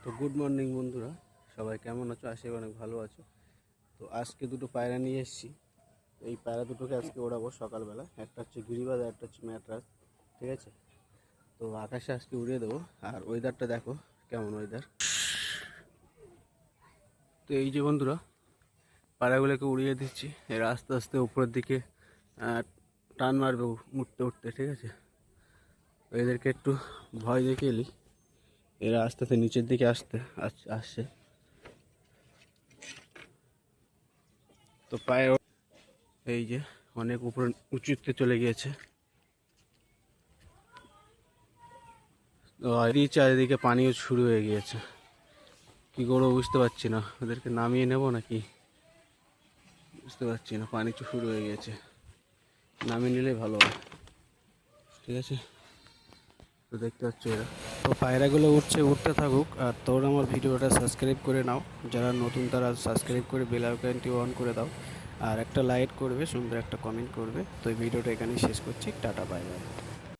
তো good morning বন্ধুরা, সবাই কেমন আছো? আশা করি অনেক ভালো আছো। তো আজকে দুটো পায়রা নিয়ে এসেছি। এই পায়রা দুটোকে আজকে ওড়াবো সকালবেলা। একটা হচ্ছে গিরিবাজ আর একটা হচ্ছে ম্যাট্রাস, ঠিক আছে? তো আকাশে আজকে উড়িয়ে দেবো। আর ওয়েদারটা দেখো কেমন ওয়েদার। তো এই যে বন্ধুরা, পায়রাগুলোকে উড়িয়ে দিচ্ছি। এরা আস্তে আস্তে উপরের দিকে টান মারবে উঠতে উঠতে, ঠিক আছে? এদেরকে একটু ভয় দেখিয়ে এলি। এরা আস্তে আস্তে নিচের দিকে আসছে। তো পায়ে এই যে অনেক উপরে উঁচুতে চলে গিয়েছে। চারিদিকে পানিও শুরু হয়ে গিয়েছে। কি করবো বুঝতে পারছি না, ওদেরকে নামিয়ে নেব নাকি বুঝতে পারছি না। পানি তো শুরু হয়ে গিয়েছে, নামিয়ে নিলেই ভালো হয়, ঠিক আছে? তো দেখতে পাচ্ছ এরা, তো পায়রাগুলো উঠতে থাকুক। আর তোর আমার ভিডিওটা সাবস্ক্রাইব করে নাও, যারা নতুন তারা সাবস্ক্রাইব করে বেল আইকনটি অন করে দাও। আর একটা লাইক করবে, সুন্দর একটা কমেন্ট করবে। তো এই ভিডিওটা এখানেই শেষ করছি। Tata, bye bye.